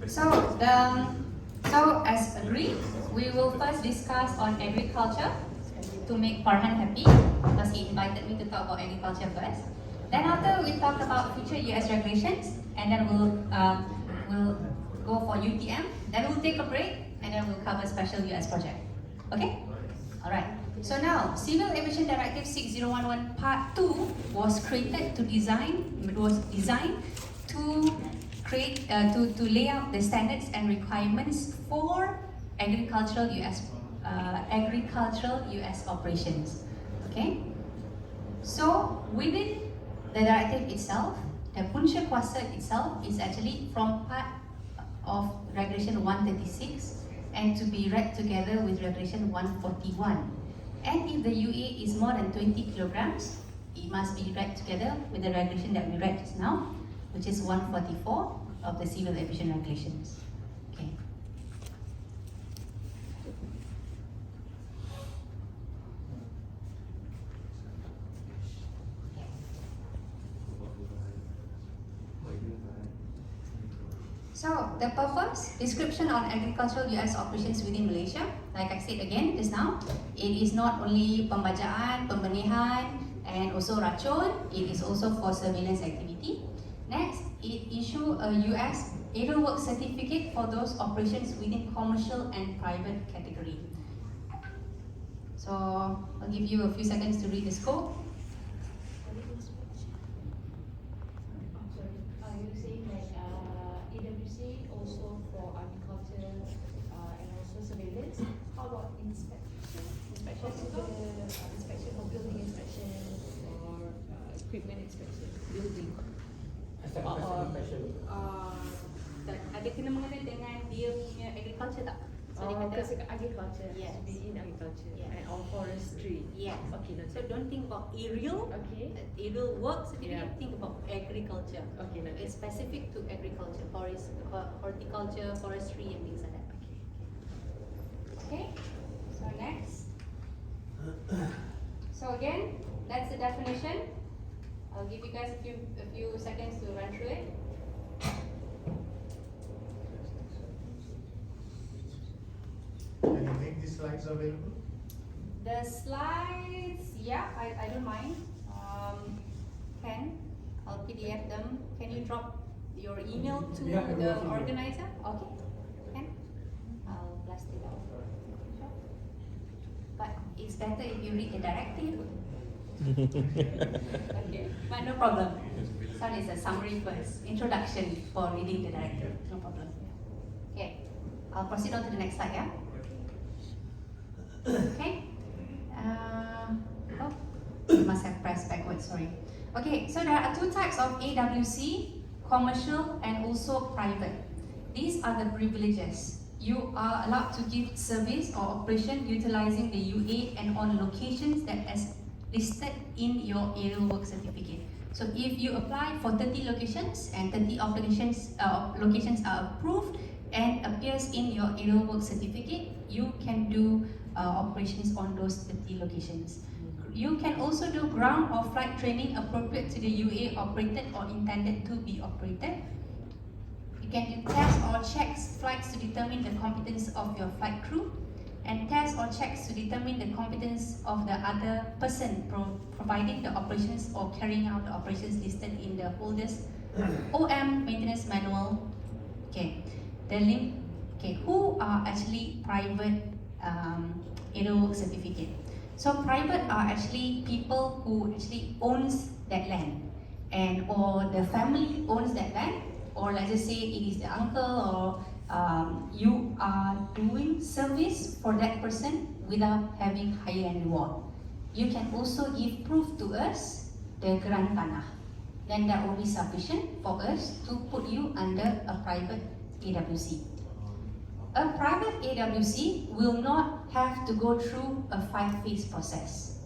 So as agreed, we will first discuss on agriculture to make Farhan happy because he invited me to talk about agriculture first. Then after we talk about future US regulations, and then we'll go for UTM. Then we'll take a break, and then we'll cover special US project. Okay? All right. So now, Civil Aviation Directive 6011 Part 2 was designed to create to lay out the standards and requirements for agricultural US operations. Okay. So within the directive itself, the punca kuasa itself is actually from part of Regulation 136 and to be read together with Regulation 141. And if the UA is more than 20 kilograms, it must be read together with the regulation that we read just now, which is 144 of the Civil Aviation Regulations. Okay. So, the purpose, description on agricultural US operations within Malaysia. Like I said again just now, it is not only pembajaan, pembenihan, and also racun, it is also for surveillance activity. Next, it issue a US aerial work certificate for those operations within commercial and private category. So, I'll give you a few seconds to read the scope. Also for agriculture and also surveillance. How about inspection? Inspection for building inspection or equipment inspection, building. Ada kena mengenai dengan dia punya agriculture tak? So agriculture, yes. To be in agriculture, yes. And or forestry. Yes. Okay, no. So don't think about aerial. Okay. Aerial works. Yeah. Think about agriculture. Okay, no. It's specific to agriculture, horticulture, forestry, and things like that. Okay. So next. So again, that's the definition. I'll give you guys a few seconds to run through it. Can you make these slides available? The slides, yeah, I don't mind. I'll PDF them. Can you drop your email to the organizer? Okay, Ken? I'll blast it out. But it's better if you read the directive. Okay, but no problem. So it's a summary first, introduction for reading the directive. No problem. Okay, I'll proceed on to the next slide, yeah? Okay. You must have pressed backwards, sorry. Okay, so there are two types of AWC, commercial and also private. These are the privileges. You are allowed to give service or operation utilizing the UA and on locations that is listed in your aerial work certificate. So if you apply for 30 locations and 30 locations are approved and appears in your aerial work certificate, you can do operations on those 30 locations. You can also do ground or flight training appropriate to the UA operated or intended to be operated. You can do tests or checks flights to determine the competence of your flight crew, and tests or checks to determine the competence of the other person providing the operations or carrying out the operations listed in the holder's OM maintenance manual. Okay, the link. Okay, who are actually private aerial work certificate? So private are actually people who actually owns that land, and or the family owns that land, or let's just say it is the uncle, or you are doing service for that person without having hire and reward. You can also give proof to us the grant tanah. Then that will be sufficient for us to put you under a private AWC. A private AWC will not have to go through a 5-phase process.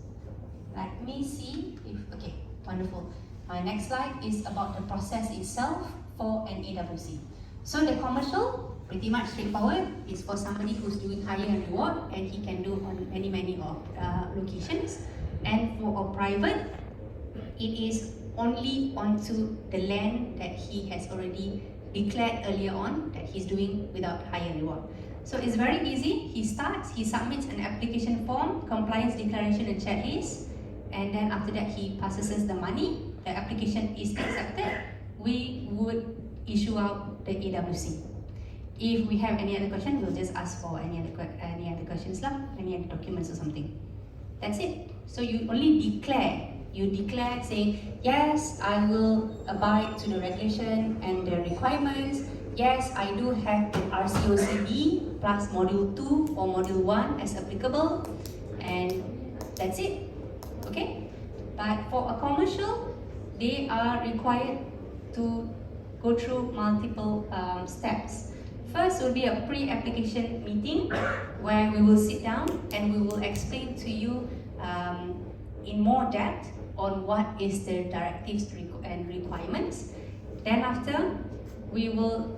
Let me see if, okay, wonderful. My next slide is about the process itself for an AWC. So the commercial, pretty much straightforward, is for somebody who's doing hire and reward, and he can do on many locations. And for a private, it is only onto the land that he has already declared earlier on that he's doing without higher reward. So it's very easy. He starts, he submits an application form, compliance declaration and checklist, and then after that he passes us the money, the application is accepted, we would issue out the AWC. If we have any other question, we'll just ask for any other questions lah, any other documents or something. That's it. So you only declare. You declare saying, yes, I will abide to the regulation and the requirements. Yes, I do have an RCOCD plus Module 2 or Module 1 as applicable. And that's it. Okay? But for a commercial, they are required to go through multiple steps. First will be a pre-application meeting where we will sit down and we will explain to you in more depth on what is the directives and requirements. Then after, we will,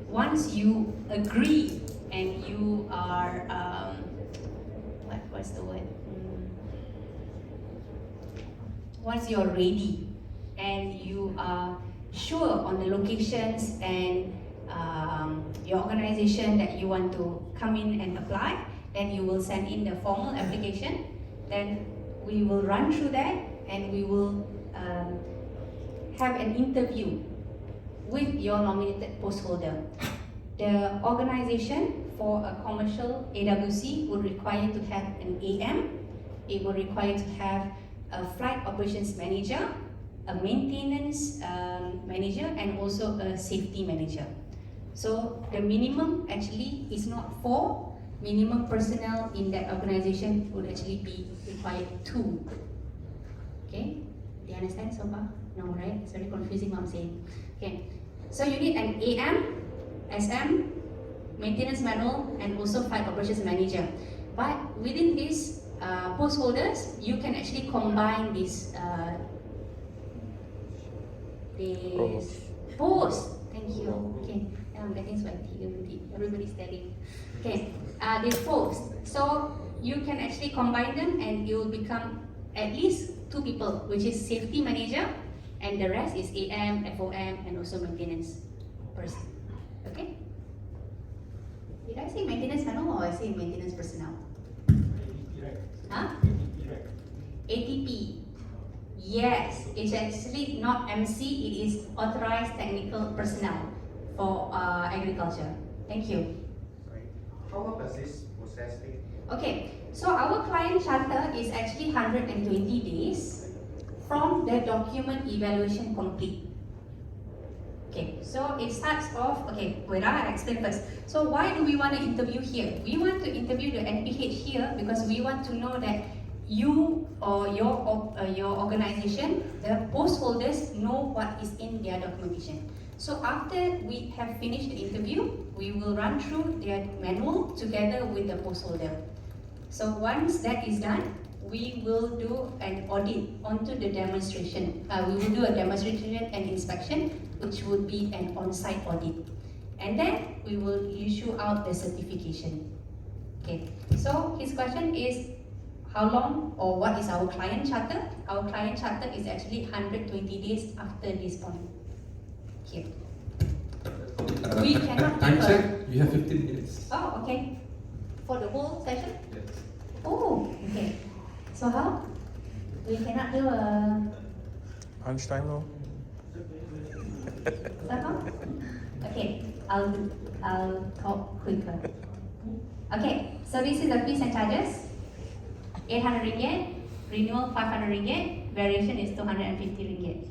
once you agree and you are, what's the word? Once you're ready and you are sure on the locations and your organization that you want to come in and apply, then you will send in the formal application. Then we will run through that and we will have an interview with your nominated post holder. The organization for a commercial AWC would require to have an AM, it will require to have a flight operations manager, a maintenance manager, and also a safety manager. So the minimum actually is not 4, minimum personnel in that organization would actually be required 2. Okay, do you understand so far? No, right? It's very confusing what I'm saying. Okay, so you need an AM, SM, maintenance manual, and also flight operations manager. But within these post holders, you can actually combine these posts. Thank you. Okay, I'm getting sweaty. Everybody's telling. Okay, these posts. So you can actually combine them, and it will become at least 2 people, which is safety manager, and the rest is AM, FOM, and also maintenance person. Okay. Did I say maintenance manual or I say maintenance personnel? Huh? ATP. Yes, it's actually not MC, it is authorized technical personnel for agriculture. Thank you. How long does this process take? Okay, so our client charter is actually 120 days from the document evaluation complete. Okay, so it starts off, okay, wait, I explain first. So why do we want to interview here? We want to interview the NPH here because we want to know that you or your organization, the post holders, know what is in their documentation. So after we have finished the interview, we will run through their manual together with the post holder. So once that is done, we will do an audit onto the demonstration. We will do a demonstration and inspection, which would be an on-site audit. And then we will issue out the certification. Okay, so his question is, how long or what is our client charter? Our client charter is actually 120 days after this point. Okay. We cannot time give check, you have 15 minutes. Oh, okay. For the whole session? Yes. Oh, okay. So how? We cannot do a... Lunchtime now? Okay, I'll talk quicker. Okay, so this is the fees and charges. 800 ringgit, renewal 500 ringgit, variation is 250 ringgit.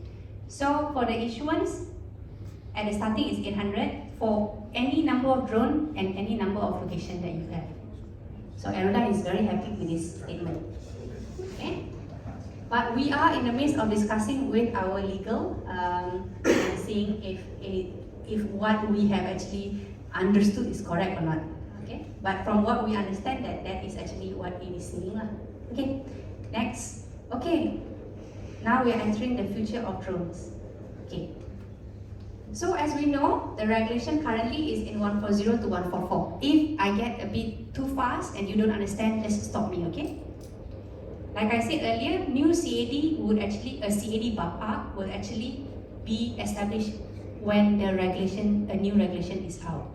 So for the issuance, at the starting is 800 for any number of drone and any number of location that you have. So Aerodyne is very happy with this statement. Okay, but we are in the midst of discussing with our legal, seeing if what we have actually understood is correct or not. Okay, but from what we understand, that is actually what it is saying lah. Okay, next. Okay, now we are entering the future of drones. Okay, so as we know, the regulation currently is in 140 to 144. If I get a bit too fast and you don't understand, just stop me. Okay. Like I said earlier, new CAD would actually, a CAD BAPA will actually be established when a new regulation is out.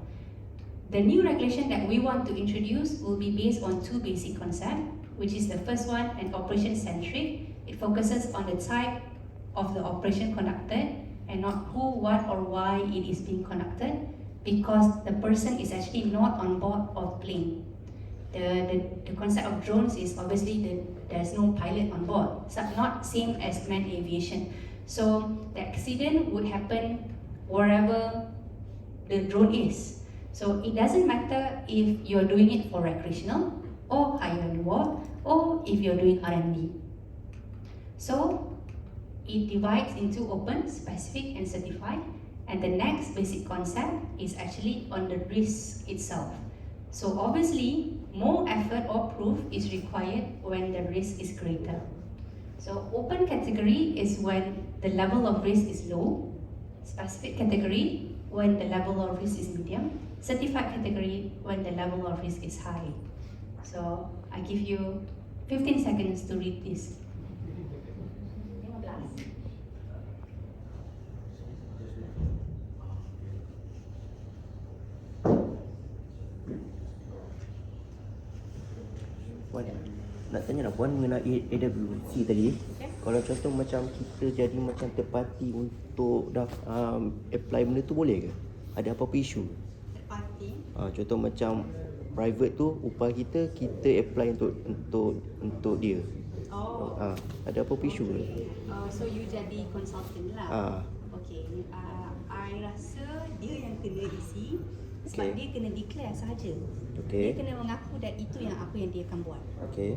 The new regulation that we want to introduce will be based on two basic concepts, which is the first one, an operation centric. It focuses on the type of the operation conducted and not who, what or why it is being conducted, because the person is actually not on board of the plane. The concept of drones is obviously there's no pilot on board. It's not same as manned aviation. So the accident would happen wherever the drone is. So it doesn't matter if you're doing it for recreational or higher reward, or if you're doing R&D. So it divides into open, specific and certified. And the next basic concept is actually on the risk itself. So obviously, more effort or proof is required when the risk is greater. So open category is when the level of risk is low. Specific category when the level of risk is medium. Certified category when the level of risk is high. So I give you 15 seconds to read this. 15. Puan, nak tanya lah Puan mengenai AWC tadi. Okay. Kalau contoh macam kita jadi macam third party untuk apply benda tu boleh ke? Ada apa-apa isu? Third party. Contoh macam private tu upah kita apply untuk dia. Oh. Ada apa-apa isu ke? So you jadi consultant lah. Okay. I rasa dia yang kena isi sebab dia kena declare sahaja. Okay. Dia kena mengaku dan itu yang apa yang dia akan buat. Okay.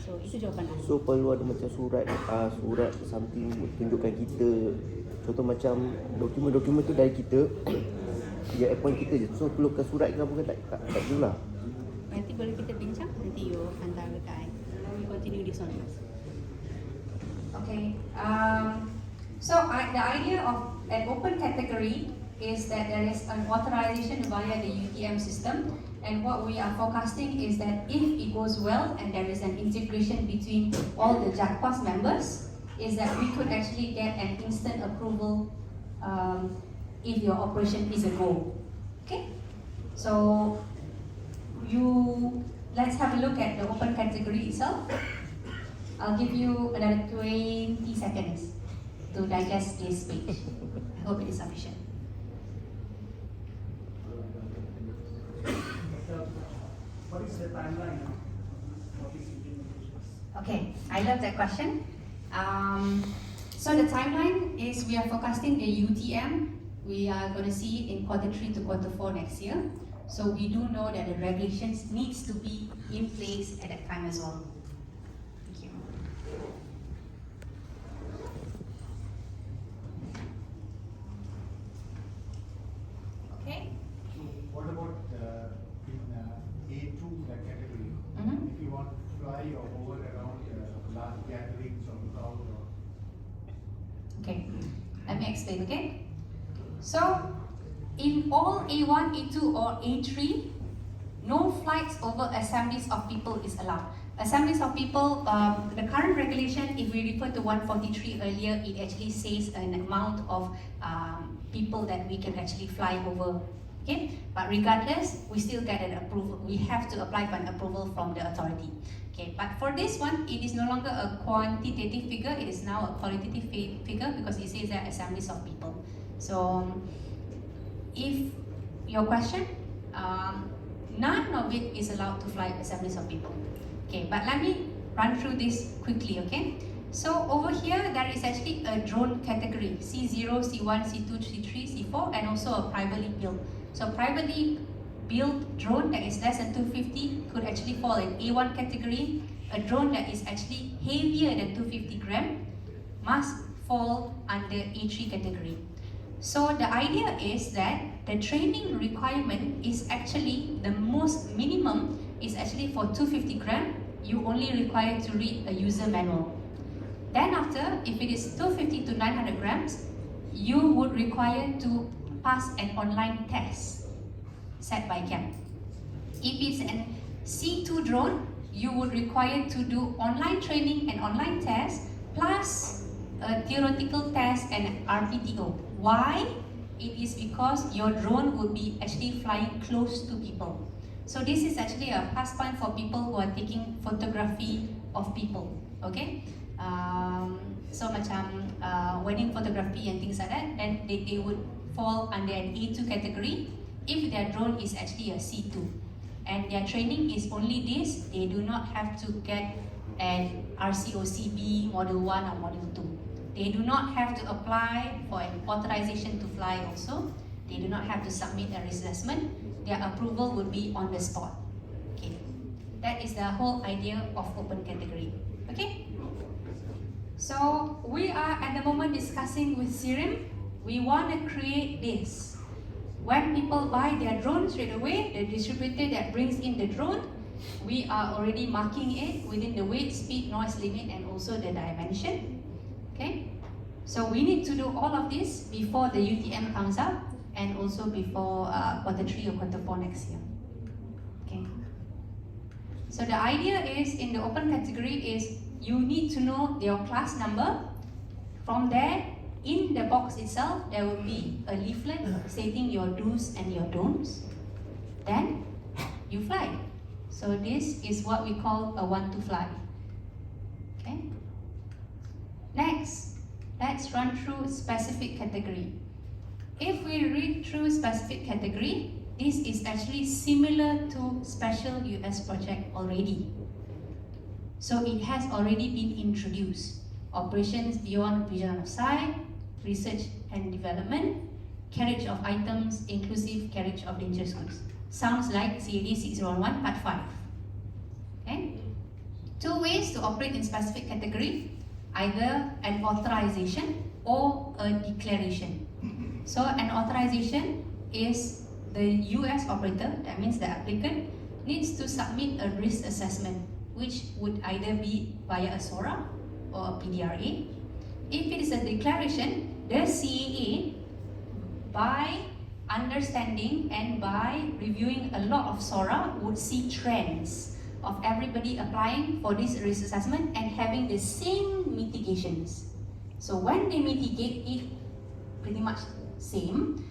So itu jawapan saya. So perlu ada macam surat something tunjukkan kita. Contoh macam dokumen tu dari kita. Dia appoint kita je. So perlukan surat ke apa ke? Tak perlulah. Nanti boleh kita bincang. Nanti you hantar dekat I. We continue this one first. Okay. So the idea of an open category is that there is an authorization via the UTM system, and what we are forecasting is that if it goes well and there is an integration between all the JAKPAS members, is that we could actually get an instant approval if your operation is a go. Okay? So let's have a look at the open category itself. I'll give you another 20 seconds to digest this speech. I hope it is sufficient. What is the timeline of this implementation? Okay, I love that question. So the timeline is we are forecasting the UTM. We are going to see it in Q3 to Q4 next year. So we do know that the regulations needs to be in place at that time as well. Thank you. Okay. So what about in A2 that category? Mhm. If you want to fly or hover around large gatherings of crowd or Okay, let me explain, okay? So, in all A1, A2 or A3, no flights over assemblies of people is allowed. Assemblies of people, the current regulation, if we refer to 143 earlier, it actually says an amount of people that we can actually fly over. Okay, but regardless, we still get an approval. We have to apply for an approval from the authority. Okay, but for this one, it is no longer a quantitative figure. It is now a qualitative figure because it says that assemblies of people. So, if your question, none of it is allowed to fly assemblies of people. Okay, but let me run through this quickly. Okay, so over here there is actually a drone category: C0, C1, C2, C3, C4, and also a privately built. So privately built drone that is less than 250 could actually fall in A1 category. A drone that is actually heavier than 250 gram must fall under A3 category. So the idea is that the training requirement is actually the most minimum is actually for 250 gram. You only require to read a user manual. Then after, if it is 250 to 900 grams, you would require to pass an online test set by CAAM. If it's an C2 drone, you would require to do online training and online test plus a theoretical test and RPTO. Why? it is because your drone would be actually flying close to people. So this is actually a plus point for people who are taking photography of people. Okay, so macam wedding photography and things like that, then they would fall under an A2 category if their drone is actually a C2. And their training is only this, they do not have to get an RCOCB Model 1 or Model 2. They do not have to apply for an authorization to fly also. They do not have to submit a risk assessment. Their approval would be on the spot. Okay, that is the whole idea of open category. Okay, so we are at the moment discussing with CAAM. We want to create this. When people buy their drone straight away, the distributor that brings in the drone, we are already marking it within the weight, speed, noise limit, and also the dimension. Okay, so we need to do all of this before the UTM comes up, and also before Q3 or Q4 next year. Okay. So the idea is in the open category is you need to know your class number. From there, in the box itself, there will be a leaflet stating your do's and your don'ts. Then you fly. So this is what we call a one to fly. Okay. Next, let's run through specific category. If we read through specific category, this is actually similar to special US project already. So it has already been introduced. Operations beyond vision of sight, research and development, carriage of items, inclusive carriage of dangerous goods. Sounds like CAD 6011 Part 5. Okay? Two ways to operate in specific category, either an authorization or a declaration. So an authorization is the US operator, that means the applicant, needs to submit a risk assessment, which would either be via a SORA or a PDRA. If it is a declaration, the CAA, by understanding and by reviewing a lot of SORA, would see trends of everybody applying for this risk assessment and having the same mitigations. So when they mitigate it pretty much same,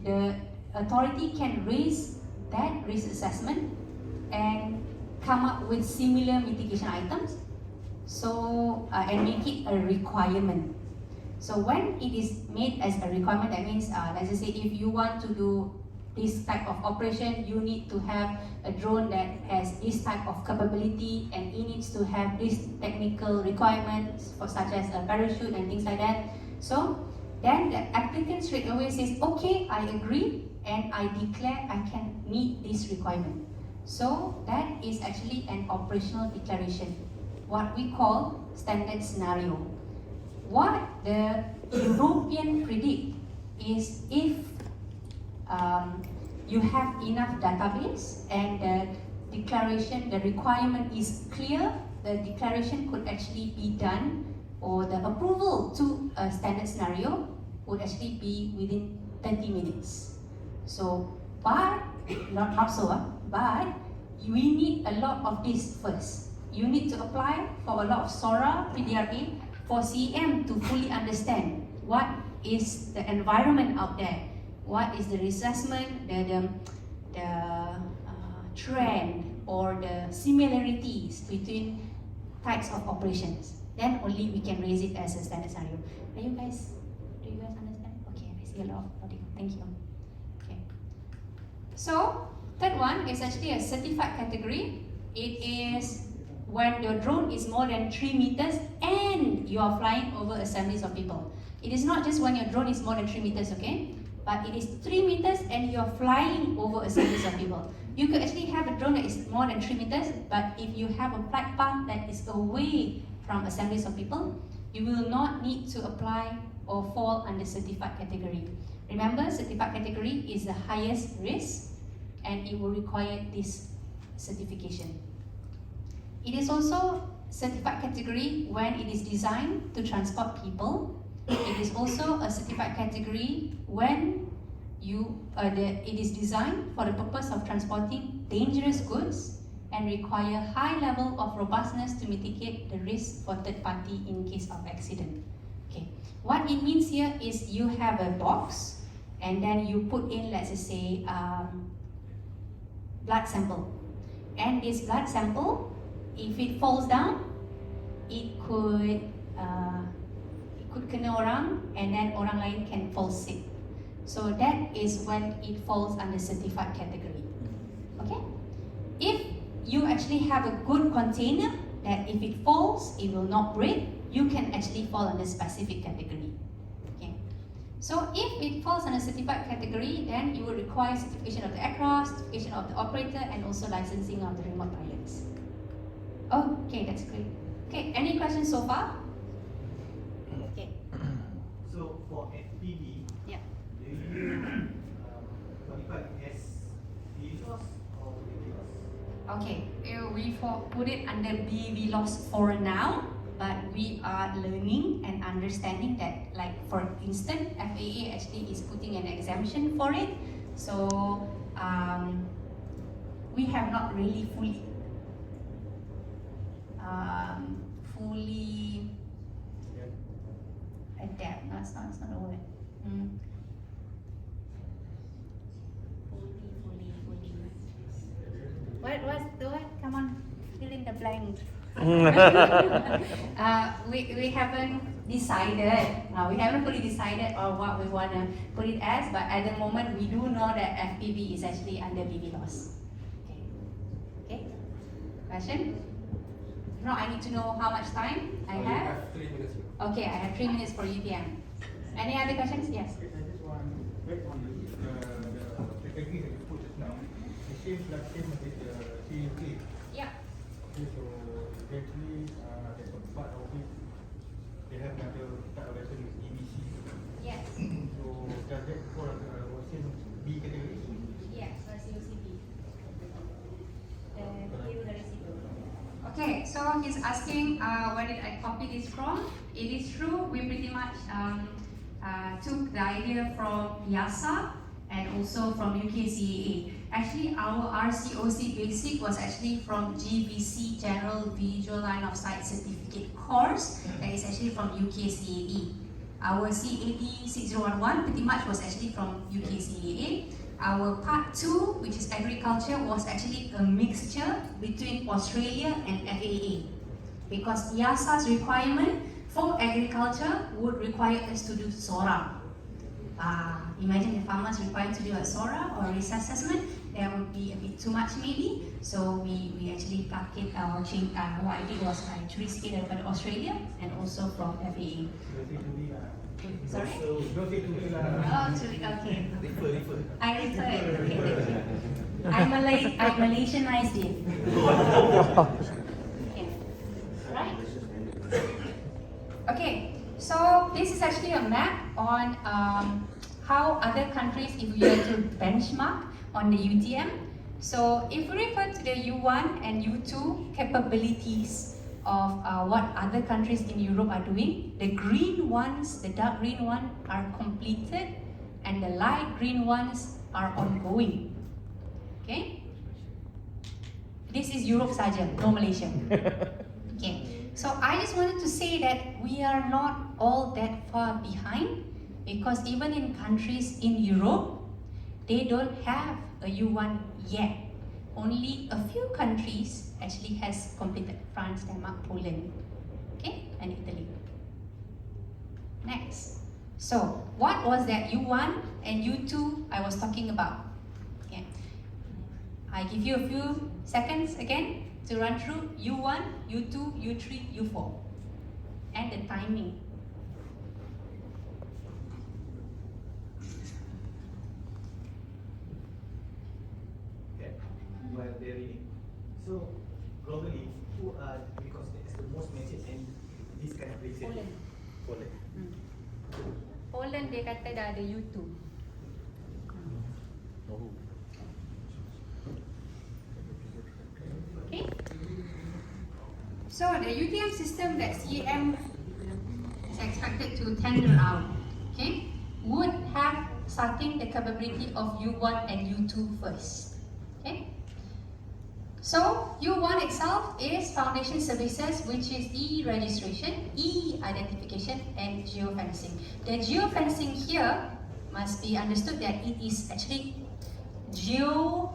the authority can raise that risk assessment and come up with similar mitigation items, so and make it a requirement. So when it is made as a requirement, that means let's just say if you want to do this type of operation, you need to have a drone that has this type of capability, and it needs to have this technical requirements for such as a parachute and things like that. So then the applicant straight away says, okay, I agree and I declare I can meet this requirement. So that is actually an operational declaration, what we call standard scenario. What the European predict is if you have enough database and the declaration, the requirement is clear, the declaration could actually be done, or the approval to a standard scenario would actually be within 30 minutes. So, but not so, but we need a lot of this first. You need to apply for a lot of SORA, PDRA, for CAAM to fully understand what is the environment out there, what is the assessment, the trend or the similarities between types of operations. Then only we can raise it as a standard scenario. Do you guys understand? Okay, I see a lot of nodding. Thank you. Okay. So third one is actually a certified category. It is when your drone is more than 3 meters and you are flying over assemblies of people. It is not just when your drone is more than 3 meters, okay? But it is 3 meters and you are flying over assemblies of people. You could actually have a drone that is more than 3 meters, but if you have a flight path that is away from assemblies of people, you will not need to apply or fall under certified category. Remember, certified category is the highest risk and it will require this certification. It is also certified category when it is designed to transport people. It is also a certified category when it is designed for the purpose of transporting dangerous goods and require high level of robustness to mitigate the risk for third party in case of accident. Okay, what it means here is you have a box and then you put in, let's just say, blood sample. And this blood sample, if it falls down, it could kena orang, and then orang lain can fall sick. So that is when it falls under certified category. Okay? If you actually have a good container that if it falls, it will not break, you can actually fall under specific category. Okay? So if it falls under certified category, then you will require certification of the aircraft, certification of the operator, and also licensing of the remote pilots. Okay, that's great. Okay, any questions so far? Okay. So for FPV, Yeah. do you qualify as VLOS or VLOS? Okay, we put it under BVLOS for now, but we are learning and understanding that, like for instance, FAA actually is putting an exemption for it. So we have not really fully adapt. No, it's not a word. Fully. What's the word? Come on, fill in the blank. We haven't decided. We haven't fully decided on what we wanna put it as, but at the moment we do know that FPV is actually under BVLOS. Okay. Question? No, I need to know how much time I have. 3 minutes. Okay, I have 3 minutes for UTM. Any other questions? Yes. I just want to wait on the categories that you put just now. The same as the CUK. Yeah. Okay, so eventually there's a part of it. They have another type of weapon with EBC. Yes. So does that fall under same B category? Yes, COCB. Okay, so he's asking where did I copy this from? It is true, we pretty much took the idea from YASA and also from UKCAA. Actually, our RCOC basic was actually from GVC, General Visual Line of Sight Certificate course, that is actually from UKCAA. Our CAD 6011 pretty much was actually from UKCAA. Our part 2, which is agriculture, was actually a mixture between Australia and FAA. Because YASA's requirement for agriculture would require us to do SORA. Imagine the farmers required to do a SORA or a risk assessment, that would be a bit too much maybe. So we actually plucked it, change, what I did was I traced it from Australia and also from FAA. Sorry? Don't say to me lah. Oh, okay. Refer. I referred. Okay, thank you. I Malaysianized it. Okay. Right. Okay. So this is actually a map on how other countries, if we were to benchmark on the UTM. So if we refer to the U1 and U2 capabilities of what other countries in Europe are doing, the green ones, the dark green one are completed and the light green ones are ongoing. Okay? This is Europe saja, no Malaysia. Okay. So I just wanted to say that we are not all that far behind, because even in countries in Europe, they don't have a U1 yet. Only a few countries actually has completed: France, Denmark, Poland, okay, and Italy. Next. So what was that U1 and U2 I was talking about? Okay. I give you a few seconds again to run through U1, U2, U3, U4, and the timing. While they're reading. So globally, who are, because it's the most mentioned in this kind of places? Poland. Poland dia kata dah ada U2. Okay. So the UTM system that CAAM is expected to tender out, okay, would have starting the capability of U1 and U2 first. Okay. So U1 itself is foundation services, which is e-registration, e-identification, and geofencing. The geofencing here must be understood that it is actually geo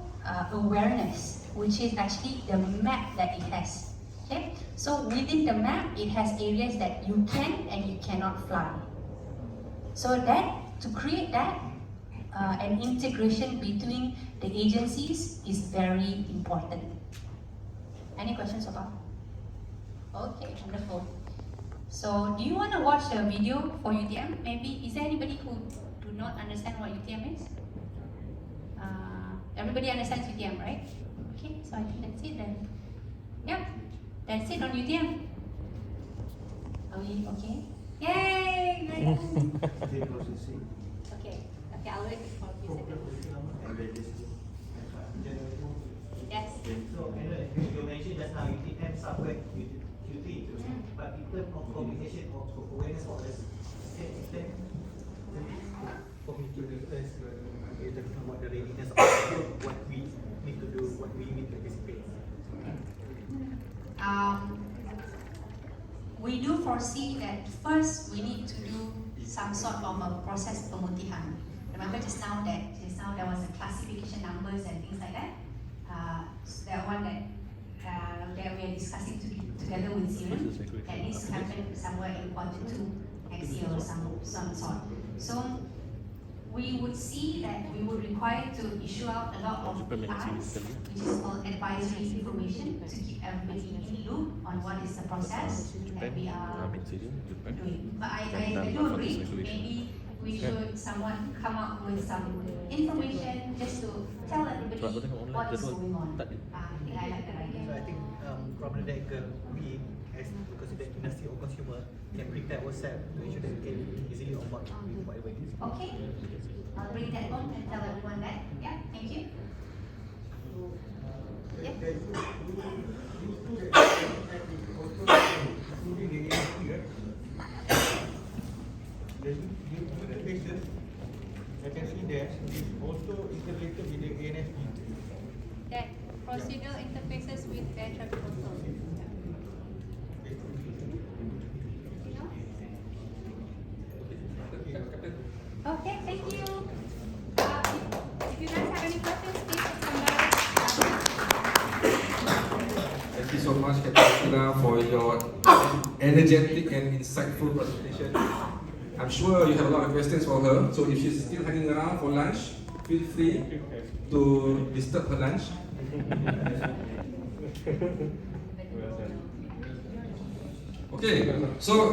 awareness, which is actually the map that it has. Okay, so within the map, it has areas that you can and you cannot fly. So that, to create that, an integration between the agencies is very important. Any questions so far? Okay, wonderful. So, do you want to watch a video for UTM? Maybe, is there anybody who do not understand what UTM is? Everybody understands UTM, right? Okay, so I think that's it then. Yep, that's it on UTM. Are we okay? Yay! Very good. Okay, I'll wait for a few seconds. Yes. So, you mentioned just now UTM subject Q3, but in terms of communication or awareness of this, for me to discuss about the readiness of what we need to do, what we need to participate. We do foresee that first we need to do some sort of a process pemutihan. Remember just now there was a classification numbers and things like that. That one that we are discussing together with Siren, that needs to happen somewhere in Q2 next year or some sort. So we would see that we would require to issue out a lot of PRs, which is called advisory information, to keep everybody in loop on what is the process that we are doing. But I do agree, maybe we should someone come up with some information just to tell everybody what is going on. I think I like that idea. So I think from the deck, we as because the industry or consumer can prepare ourselves to ensure that we can easily on board with whatever it is. Okay, I'll bring that home and tell everyone that. Yeah, thank you. Yeah. I can see that is also integrated with the ANSP. That procedural interfaces with air traffic control. Okay, thank you. If you guys have any questions, please come back. Thank you so much, Patutlah, for your energetic and insightful presentation. I'm sure you have a lot of questions for her, so if she's still hanging around for lunch, feel free to disturb her lunch. Okay, so